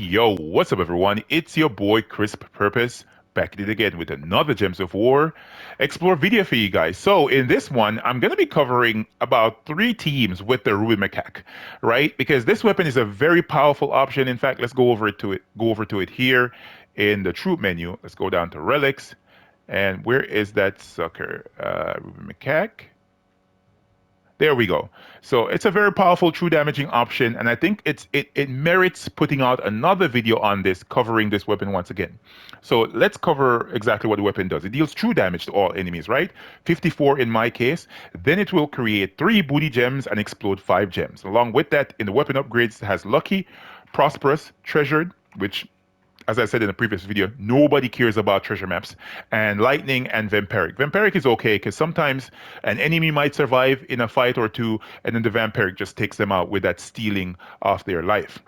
Yo, what's up, everyone? It's your boy Crisp Purpose back at it again with another Gems of War Explore video for you guys. So, in this one, I'm going to be covering about three teams with the Ruby Macaque, right? Because this weapon is a very powerful option. In fact, let's go over to it here in the troop menu. Let's go down to relics. And where is that sucker? Ruby Macaque. There we go. So it's a very powerful true damaging option, and I think it merits putting out another video on this, covering this weapon once again. So let's cover exactly what the weapon does. It deals true damage to all enemies, right? 54 in my case. Then it will create 3 booty gems and explode 5 gems. Along with that, in the weapon upgrades, it has lucky, prosperous, treasured, which, as I said in the previous video, nobody cares about treasure maps, and lightning and vampiric. Vampiric is okay because sometimes an enemy might survive in a fight or two, and then the vampiric just takes them out with that stealing of their life.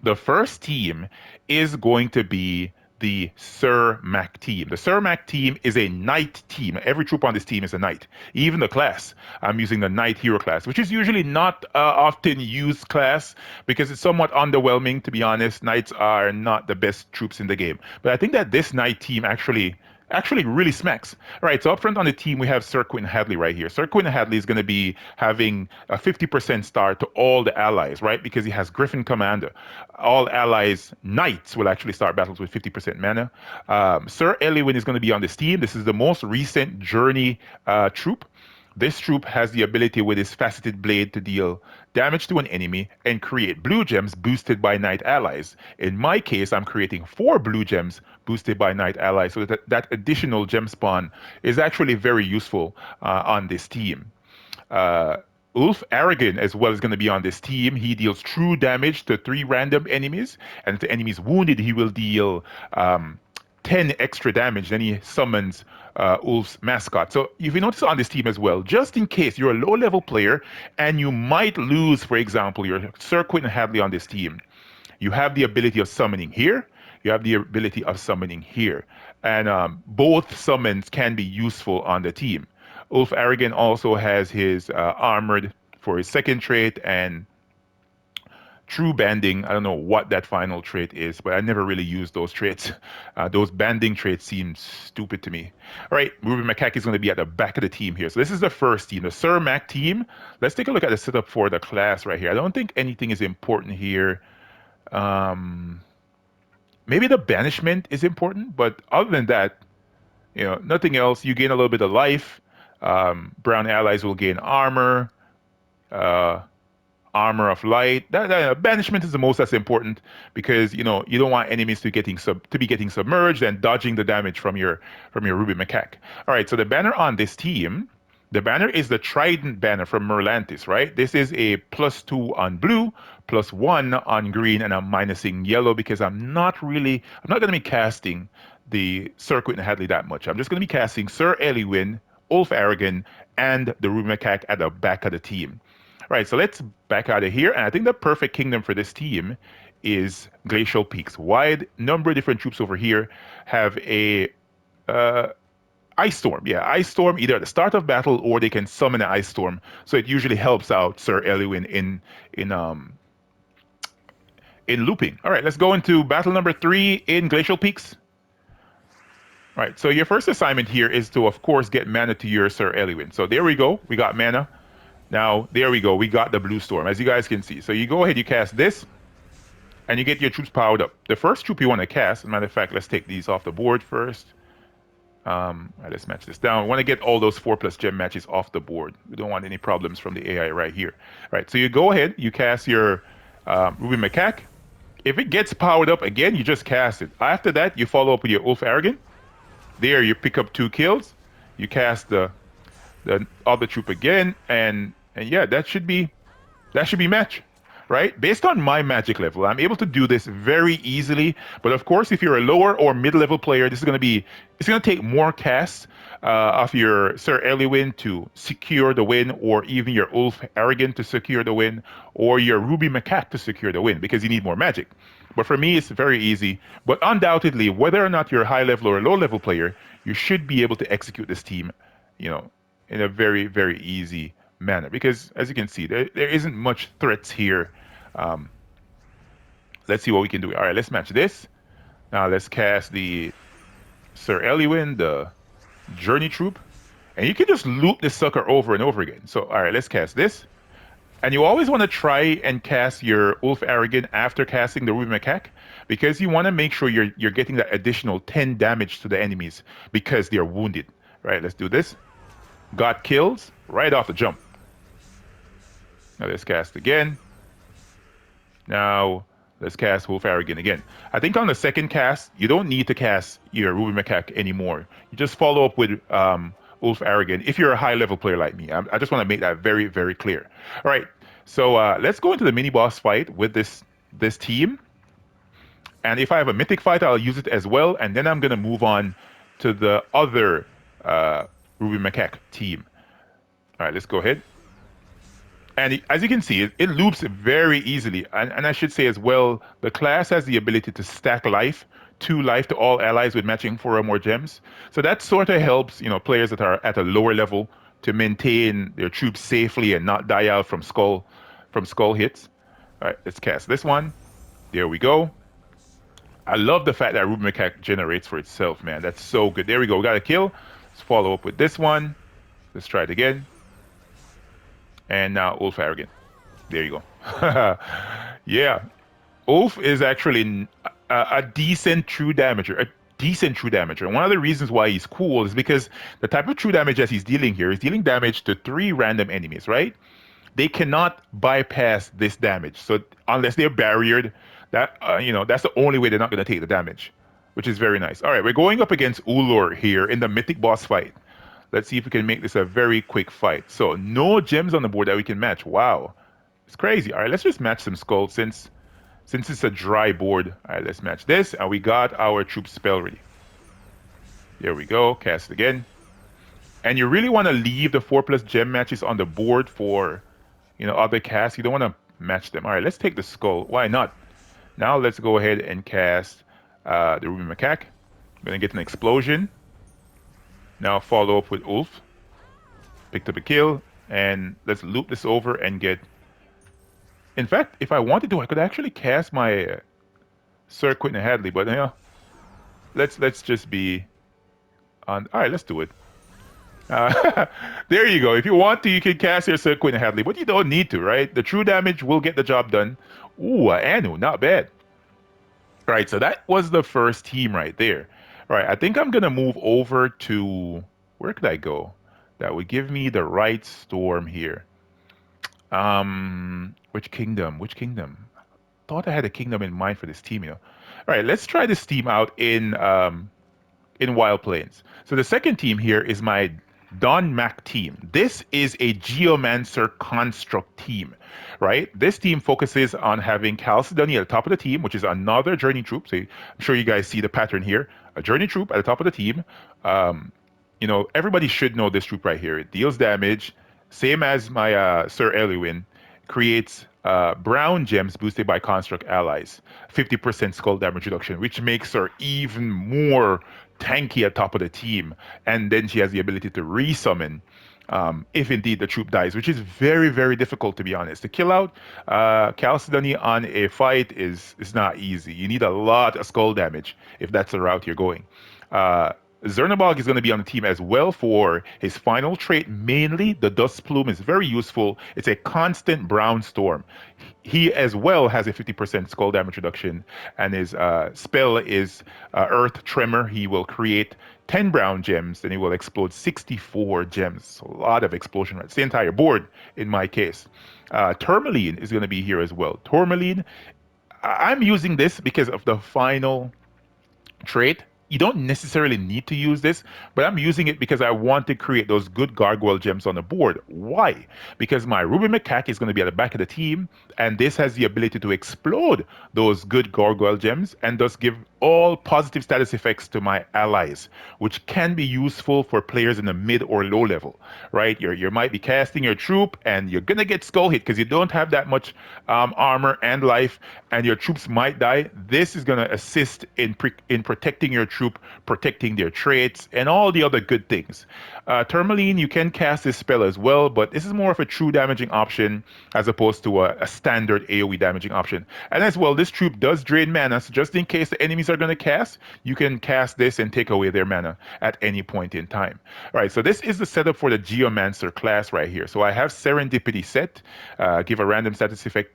The first team is going to be the Sir Mac team. The Sir Mac team is a knight team. Every troop on this team is a knight. Even the class, I'm using the knight hero class, which is usually not often used class because it's somewhat underwhelming, to be honest. Knights are not the best troops in the game. But I think that this knight team actually really smacks. All right, so up front on the team, we have Sir Quentin Hadley right here. Sir Quentin Hadley is going to be having a 50% star to all the allies, right? Because he has Griffin Commander. All allies, knights, will actually start battles with 50% mana. Sir Elwyn is going to be on this team. This is the most recent Journey troop. This troop has the ability with his faceted blade to deal damage to an enemy and create blue gems boosted by knight allies. In my case, I'm creating 4 blue gems boosted by knight allies, so that additional gem spawn is actually very useful on this team. Ulf Aragon as well is going to be on this team. He deals true damage to 3 random enemies, and if the enemy is wounded, he will deal 10 extra damage. Then he summons Ulf's mascot. So if you notice on this team as well, just in case you're a low level player and you might lose, for example, your Sir Quentin Hadley on this team, you have the ability of summoning here. You have the ability of summoning here. And both summons can be useful on the team. Ulf Aragon also has his armored for his second trait and true banding. I don't know what that final trait is, but I never really used those traits. Those banding traits seem stupid to me. All right, Ruby Macaque is going to be at the back of the team here. So this is the first team, the Sir Mac team. Let's take a look at the setup for the class right here. I don't think anything is important here. Maybe the banishment is important, but other than that, nothing else. You gain a little bit of life. Brown allies will gain armor. Armor of light. That banishment is the most that's important because you don't want enemies to be getting submerged and dodging the damage from your Ruby Macaque. All right, so the banner on this team, the banner is the Trident banner from Merlantis, right? This is a +2 on blue, +1 on green, and I'm minusing yellow because I'm not going to be casting the Sir Quentin Hadley that much. I'm just going to be casting Sir Elwyn, Ulf Aragon, and the Ruby Macaque at the back of the team. All right, so let's back out of here. And I think the perfect kingdom for this team is Glacial Peaks. Wide number of different troops over here have a Ice Storm. Yeah, Ice Storm either at the start of battle or they can summon an Ice Storm. So it usually helps out Sir Elwyn in looping. All right, let's go into battle number 3 in Glacial Peaks. All right, so your first assignment here is to, of course, get mana to your Sir Elwyn. So there we go. We got mana. Now, there we go. We got the Blue Storm, as you guys can see. So you go ahead, you cast this, and you get your troops powered up. The first troop you want to cast, as a matter of fact, let's take these off the board first. All right, let's match this down. We want to get all those 4+ gem matches off the board. We don't want any problems from the AI right here. All right, so you go ahead, you cast your Ruby Macaque. If it gets powered up again, you just cast it. After that, you follow up with your Ulf Aragon. There, you pick up 2 kills. You cast the other troop again, and yeah, that should be match, right? Based on my magic level, I'm able to do this very easily. But of course, if you're a lower or mid-level player, it's going to take more casts of your Sir Elwyn to secure the win, or even your Ulf Aragon to secure the win, or your Ruby Macaque to secure the win, because you need more magic. But for me, it's very easy. But undoubtedly, whether or not you're a high-level or a low-level player, you should be able to execute this team, in a very, very easy manner. Because as you can see, there isn't much threats here Let's see what we can do. All right, let's match this. Now let's cast the Sir Eliwin, the Journey Troop. And you can just loop this sucker over and over again. So, all right, let's cast this. And you always want to try and cast your Ulf Arrogant after casting the Ruby Macaque because you want to make sure you're getting that additional 10 damage to the enemies because they're wounded. Right, let's do this. Got kills right off the jump. Now let's cast again. Now let's cast Wolf Arrogant again. I think on the second cast, you don't need to cast your Ruby Macaque anymore. You just follow up with Wolf Arrogant if you're a high level player like me. I just want to make that very, very clear. All right, so let's go into the mini boss fight with this team. And if I have a mythic fight, I'll use it as well. And then I'm going to move on to the other Ruby Macaque team. All right, let's go ahead. And as you can see, it loops very easily. And I should say as well, the class has the ability to stack life, 2 life to all allies with matching 4 or more gems. So that sort of helps, players that are at a lower level to maintain their troops safely and not die out from skull hits. All right, let's cast this one. There we go. I love the fact that Ruby Macaque generates for itself, man. That's so good. There we go. We got a kill. Let's follow up with this one. Let's try it again. And now Ulf Arrogant. There you go. Yeah. Ulf is actually a decent true damager. And one of the reasons why he's cool is because the type of true damage that he's dealing here is dealing damage to 3 random enemies, right? They cannot bypass this damage. So unless they're barriered, that's the only way they're not going to take the damage, which is very nice. All right, we're going up against Ulor here in the mythic boss fight. Let's see if we can make this a very quick fight. So no gems on the board that we can match. Wow, it's crazy. All right, let's just match some skulls since it's a dry board. All right, let's match this, and we got our troop spell ready. There we go. Cast again. And you really want to leave the 4+ gem matches on the board for other casts. You don't want to match them. All right, let's take the skull. Why not? Now let's go ahead and cast the Ruby Macaque. I'm gonna get an explosion. Now follow up with Ulf. Picked up a kill, and let's loop this over and get. In fact, if I wanted to, I could actually cast my Sir Quentin Hadley, but let's just be on. All right, let's do it. There you go. If you want to, you can cast your Sir Quentin Hadley, but you don't need to, right? The true damage will get the job done. Ooh, Anu, not bad. All right, so that was the first team right there. All right, I think I'm gonna move over to where could I go? That would give me the right storm here. Which kingdom? Which kingdom? Thought I had a kingdom in mind for this team. All right, let's try this team out in Wild Plains. So the second team here is my Don Mac team. This is a Geomancer construct team, right? This team focuses on having Chalcedony at the top of the team, which is another journey troop. So I'm sure you guys see the pattern here. A journey troop at the top of the team. Everybody should know this troop right here. It deals damage, same as my Sir Eliwin. Creates brown gems boosted by construct allies. 50% skull damage reduction, which makes her even more tanky at top of the team. And then she has the ability to resummon if indeed the troop dies, which is very, very difficult, to be honest. To kill out Chalcedony on a fight is not easy. You need a lot of skull damage if that's the route you're going. Zernabog is going to be on the team as well for his final trait. Mainly, the Dust Plume is very useful. It's a constant brown storm. He as well has a 50% skull damage reduction, and his spell is Earth Tremor. He will create 10 brown gems, and he will explode 64 gems. So a lot of explosion rates. The entire board, in my case. Tourmaline is going to be here as well. Tourmaline, I'm using this because of the final trait. You don't necessarily need to use this, but I'm using it because I want to create those good gargoyle gems on the board. Why? Because my Ruby Macaque is going to be at the back of the team, and this has the ability to explode those good gargoyle gems and thus give all positive status effects to my allies, which can be useful for players in the mid or low level, right? You might be casting your troop and you're gonna get skull hit because you don't have that much armor and life, and your troops might die. This is gonna assist in protecting your troop, protecting their traits, and all the other good things. Tourmaline, you can cast this spell as well, but this is more of a true damaging option as opposed to a standard AoE damaging option. And as well, this troop does drain mana, so just in case the enemies are going to cast, you can cast this and take away their mana at any point in time. All right, so this is the setup for the Geomancer class right here. So I have Serendipity set, give a random status effect,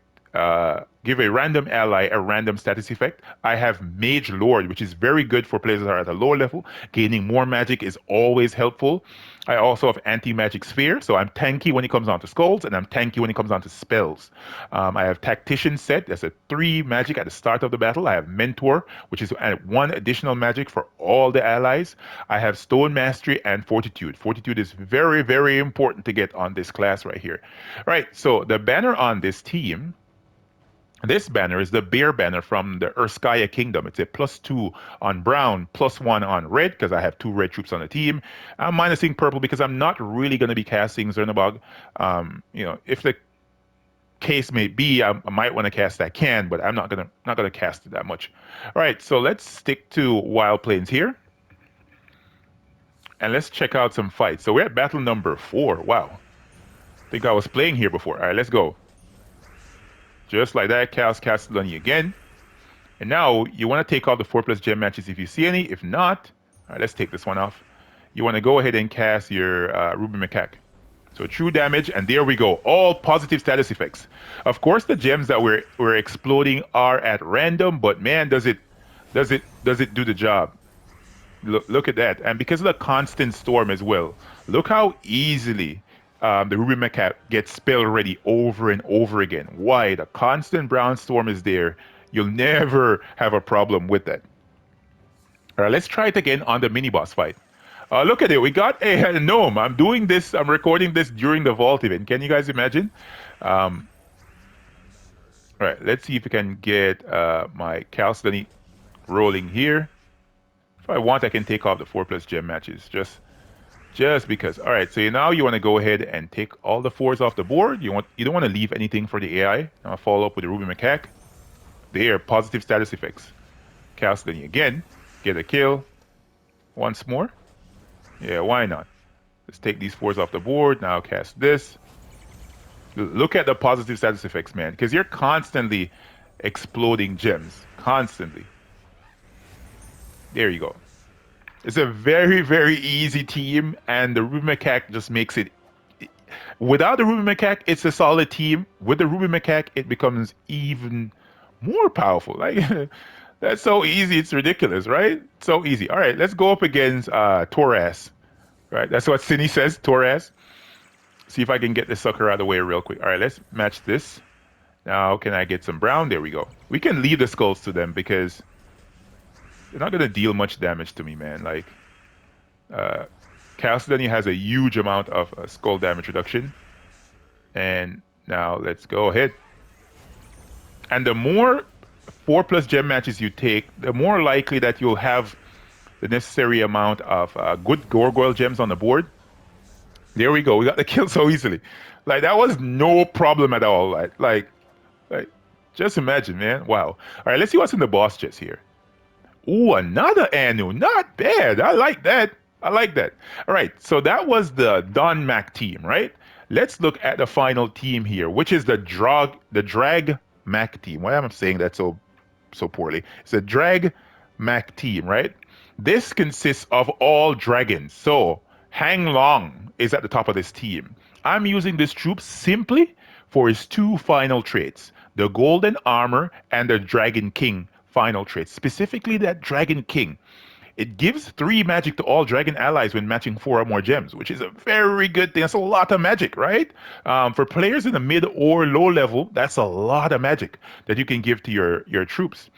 give a random ally a random status effect. I have Mage Lord, which is very good for players that are at a lower level. Gaining more magic is always helpful. I also have Anti-Magic Sphere, so I'm tanky when it comes down to skulls, and I'm tanky when it comes down to spells. I have Tactician set, that's a 3 magic at the start of the battle. I have Mentor, which is 1 additional magic for all the allies. I have Stone Mastery and Fortitude. Fortitude is very, very important to get on this class right here. All right, so the banner on this banner is the bear banner from the Urskaya Kingdom. It's a +2 on brown, +1 on red, because I have 2 red troops on the team. I'm minusing purple because I'm not really going to be casting Zernabog. If the case may be, I might want to cast that can, but I'm not gonna cast it that much. All right, so let's stick to Wild Plains here, and let's check out some fights. So we're at battle number 4. Wow, I think I was playing here before. All right, let's go. Just like that, cast Castellani again. And now you want to take off the 4+ gem matches if you see any. If not, all right, let's take this one off. You want to go ahead and cast your Ruby Macaque. So true damage, and there we go. All positive status effects. Of course, the gems that we're exploding are at random, but man, does it do the job? Look at that. And because of the constant storm as well, look how easily the Ruby Macaque gets spell ready over and over again. Why? The constant brown storm is there. You'll never have a problem with that. All right, let's try it again on the mini boss fight. Look at it. We got a gnome. I'm recording this during the vault event. Can you guys imagine? All right, let's see if we can get my Chalcedony rolling here. If I want, I can take off the 4+ gem matches just because. All right, so now you want to go ahead and take all the 4s off the board. You don't want to leave anything for the AI. Now follow up with the Ruby Macaque. There, positive status effects. Chalcedony again. Get a kill. Once more. Yeah, why not? Let's take these 4s off the board. Now cast this. Look at the positive status effects, man, because you're constantly exploding gems. Constantly. There you go. It's a very, very easy team, and the Ruby Macaque just makes it. Without the Ruby Macaque, it's a solid team. With the Ruby Macaque, it becomes even more powerful. Like, that's so easy, it's ridiculous, right? So easy. All right, let's go up against Torras. Right, that's what Cine says, Torras. See if I can get this sucker out of the way real quick. All right, let's match this. Now, can I get some brown? There we go. We can leave the skulls to them because they're not going to deal much damage to me, man. Like, Chalcedony has a huge amount of skull damage reduction. And now let's go ahead. And the more 4+ gem matches you take, the more likely that you'll have the necessary amount of good gargoyle gems on the board. There we go. We got the kill so easily. Like, that was no problem at all. Like, just imagine, man. Wow. All right, let's see what's in the boss chest here. Ooh, another Anu. Not bad. I like that. All right, so that was the Don Mac team, right? Let's look at the final team here, which is the Drag Mac team. Why am I saying that so poorly? It's a Drag Mac team, right? This consists of all dragons. So Hang Long is at the top of this team. I'm using this troop simply for his 2 final traits, the Golden Armor and the Dragon King final traits, specifically that Dragon King. It gives 3 magic to all dragon allies when matching 4 or more gems, which is a very good thing. That's a lot of magic, right? For players in the mid or low level, that's a lot of magic that you can give to your troops.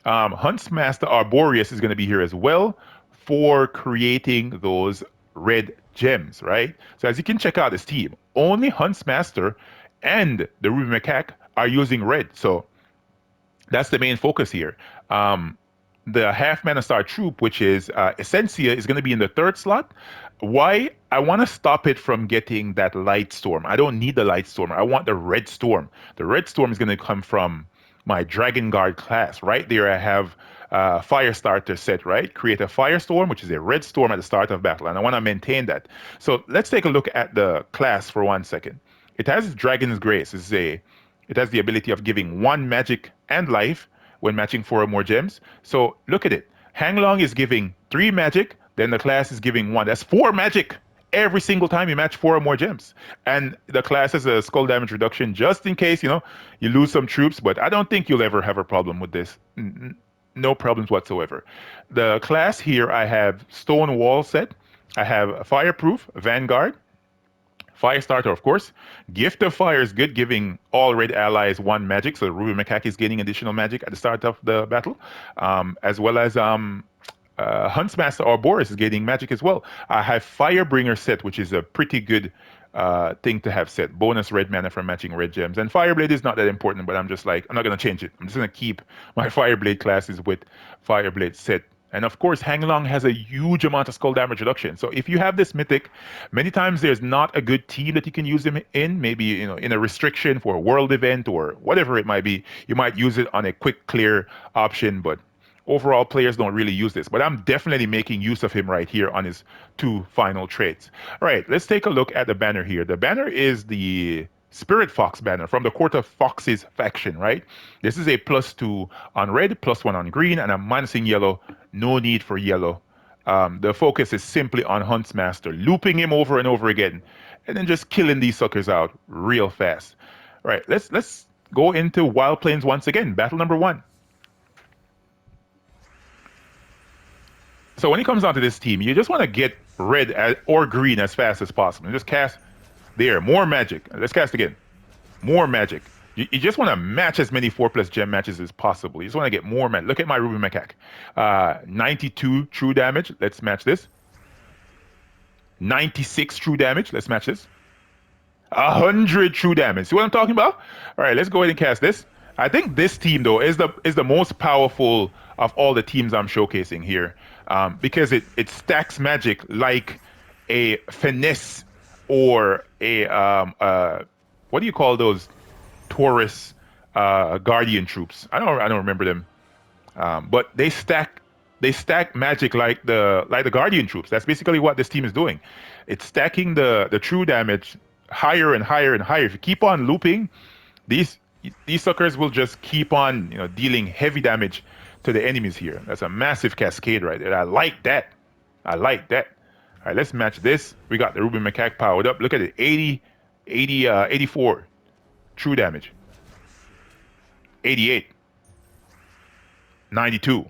Huntsmaster Arboreus is going to be here as well for creating those red gems, right? So as you can check out this team, only Huntsmaster and the Ruby Macaque are using red. So that's the main focus here. the half mana star troop, which is Essentia, is going to be in the third slot. Why? I want to stop it from getting that light storm. I don't need the light storm. I want the red storm. The red storm is going to come from my Dragon Guard class. Right there, I have fire starter set. Right, create a firestorm, which is a red storm at the start of battle, and I want to maintain that. So let's take a look at the class for 1 second. It has Dragon's Grace. It has the ability of giving 1 magic and life when matching 4 or more gems. So look at it. Hanglong is giving 3 magic, then the class is giving 1. That's 4 magic every single time you match 4 or more gems. And the class has a skull damage reduction just in case, you lose some troops, but I don't think you'll ever have a problem with this. No problems whatsoever. The class here, I have Stone Wall set. I have Fireproof, Vanguard, Firestarter, of course. Gift of Fire is good, giving all red allies 1 magic. So Ruby Macaque is gaining additional magic at the start of the battle, as well as Huntsmaster or Boris is gaining magic as well. I have Firebringer set, which is a pretty good thing to have set. Bonus red mana from matching red gems. And Fireblade is not that important, but I'm just like, I'm not going to change it. I'm just going to keep my Fireblade classes with Fireblade set. And of course, Hanglong has a huge amount of skull damage reduction. So if you have this mythic, many times there's not a good team that you can use him in. Maybe in a restriction for a world event or whatever it might be. You might use it on a quick clear option, but overall players don't really use this. But I'm definitely making use of him right here on his 2 final traits. All right, let's take a look at the banner here. The banner is the Spirit Fox banner from the Court of Foxes faction, right? This is a +2 on red, +1 on green, and I'm minusing yellow. No need for yellow. The focus is simply on Huntsmaster, looping him over and over again, and then just killing these suckers out real fast. All right, let's go into Wild Plains once again. Battle number 1. So when it comes down to this team, you just want to get red or green as fast as possible. And just cast there, more magic. Let's cast again. More magic. You just want to match as many 4+ gem matches as possible. You just want to get more magic. Look at my Ruby Macaque. 92 true damage. Let's match this. 96 true damage. Let's match this. 100 true damage. See what I'm talking about? All right, let's go ahead and cast this. I think this team though is the most powerful of all the teams I'm showcasing here, because it stacks magic like a finesse or a what do you call those Taurus guardian troops? I don't remember them, but they stack magic like the guardian troops. That's basically what this team is doing. It's stacking the true damage higher and higher and higher. If you keep on looping, these suckers will just keep on dealing heavy damage to the enemies here. That's a massive cascade right there. I like that. All right, let's match this. We got the Ruby Macaque powered up. Look at it. 84 true damage. 88. 92.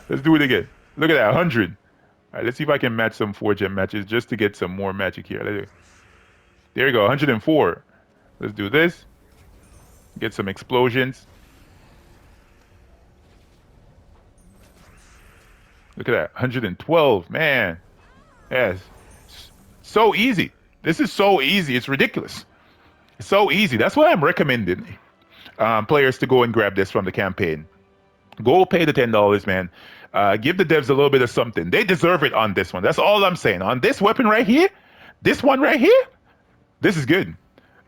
Let's do it again. Look at that. 100. All right, let's see if I can match some 4-gem matches just to get some more magic here. There you go. 104. Let's do this. Get some explosions. Look at that. 112. Man. Yes. So easy. This is so easy. It's ridiculous. It's so easy. That's why I'm recommending players to go and grab this from the campaign. Go pay the $10, man. Give the devs a little bit of something. They deserve it on this one. That's all I'm saying. On this weapon right here, this one right here, this is good.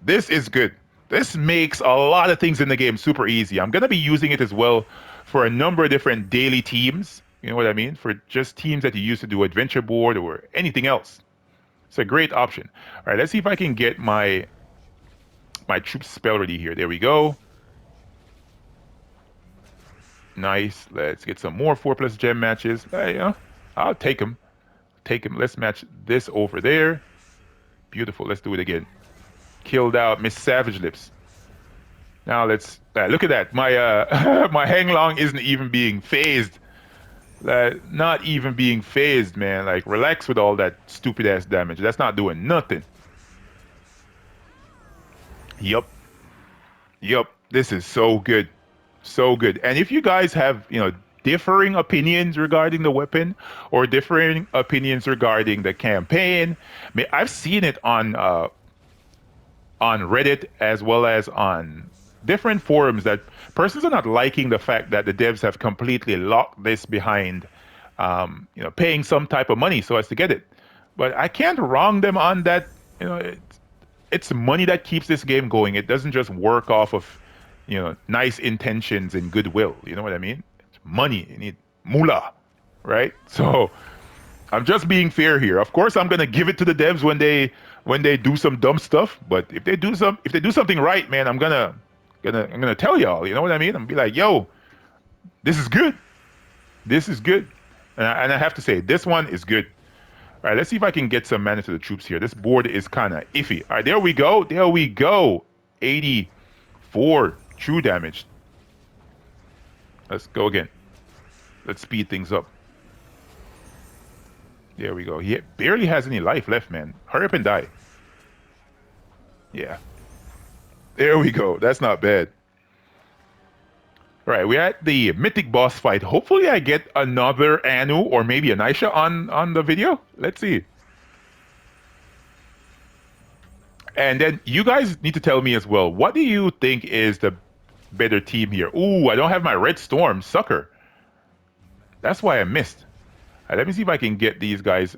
This is good. This makes a lot of things in the game super easy. I'm going to be using it as well for a number of different daily teams. You know what I mean? For just teams that you use to do adventure board or anything else. It's a great option. All right, let's see if I can get my troops spell ready here. There we go. Nice. Let's get some more 4+ gem matches. I'll take them. Let's match this over there. Beautiful. Let's do it again. Killed out Miss Savage Lips. Now let's look at that. My my Hanglong isn't even being phased. Not even being phased, man. Like, relax with all that stupid ass damage. That's not doing nothing. Yup. This is so good. So good. And if you guys have, differing opinions regarding the weapon or differing opinions regarding the campaign, I've seen it on Reddit as well as on different forums that persons are not liking the fact that the devs have completely locked this behind, paying some type of money so as to get it. But I can't wrong them on that. It's money that keeps this game going. It doesn't just work off of, nice intentions and goodwill. You know what I mean? It's money. You need moolah, right? So I'm just being fair here. Of course, I'm gonna give it to the devs when they do some dumb stuff. But if they do something right, man, I'm gonna tell y'all. You know what I mean? I'm gonna be like, yo, this is good. This is good. And I have to say, this one is good. All right, let's see if I can get some mana to the troops here. This board is kind of iffy. All right, there we go. There we go. 84 true damage. Let's go again. Let's speed things up. There we go. He barely has any life left, man. Hurry up and die. Yeah. There we go. That's not bad. All right, we're at the mythic boss fight. Hopefully I get another Anu or maybe an Aisha on the video. Let's see. And then you guys need to tell me as well, what do you think is the better team here? Ooh, I don't have my Red Storm. Sucker. That's why I missed. All right, let me see if I can get these guys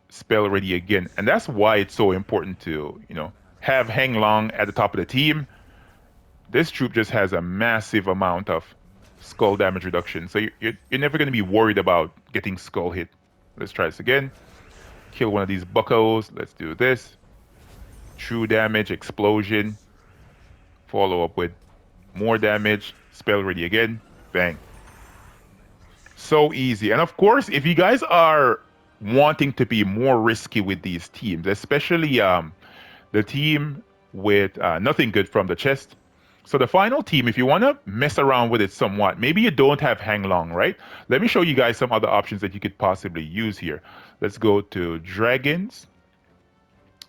spell ready again. And that's why it's so important to, have Hang Long at the top of the team. This troop just has a massive amount of skull damage reduction. So you're never going to be worried about getting skull hit. Let's try this again. Kill one of these buckos. Let's do this. True damage, explosion. Follow up with more damage. Spell ready again. Bang. So easy. And of course, if you guys are wanting to be more risky with these teams, especially the team with nothing good from the chest. So the final team, if you want to mess around with it somewhat, maybe you don't have Hang Long, right? Let me show you guys some other options that you could possibly use here. Let's go to Dragons.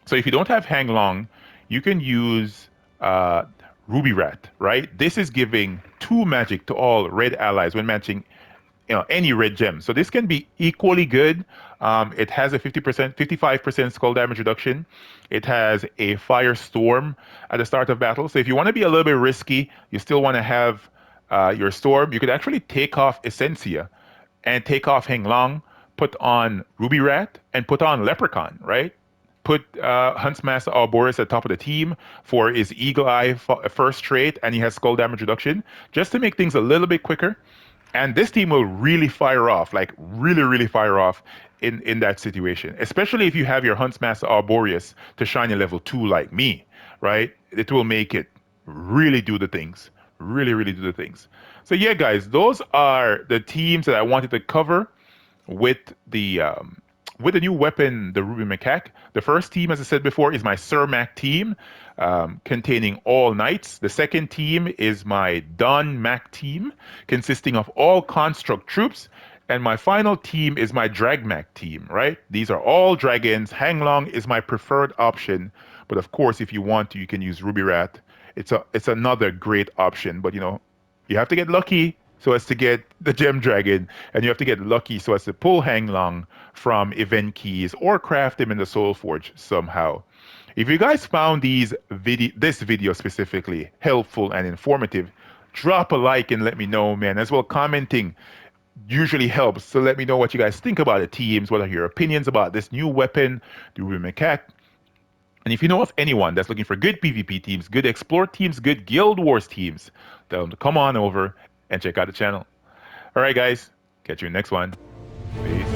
So if you don't have Hang Long, you can use Ruby Rat, right? This is giving 2 magic to all red allies when matching any red gem. So this can be equally good. It has a 50%, 55% skull damage reduction. It has a firestorm at the start of battle. So if you want to be a little bit risky, you still want to have your storm, you could actually take off Essentia and take off Heng Long, put on Ruby Rat, and put on Leprechaun, right? Put Huntsmaster Arboreus at the top of the team for his Eagle Eye first trait, and he has skull damage reduction, just to make things a little bit quicker. And this team will really fire off, like really, really fire off in that situation. Especially if you have your Huntsmaster Arboreus to shiny level 2 like me, right? It will make it really do the things. Really, really do the things. So yeah, guys, those are the teams that I wanted to cover with the new weapon, the Ruby Macaque. The first team, as I said before, is my Sir Mac team, containing all knights. The second team is my Don Mac team, consisting of all construct troops. And my final team is my Drag Mac team, right? These are all dragons. Hang Long is my preferred option. But of course, if you want to, you can use Ruby Rat. It's another great option. But you have to get lucky so as to get the Gem Dragon, and you have to get lucky so as to pull Hang Long from event keys or craft him in the Soul Forge somehow. If you guys found this video specifically helpful and informative, drop a like and let me know, man. As well, commenting usually helps. So let me know what you guys think about the teams, what are your opinions about this new weapon, the Ruby Macaque. And if you know of anyone that's looking for good PvP teams, good Explore teams, good Guild Wars teams, tell them to come on over and check out the channel. All right, guys. Catch you in the next one. Peace.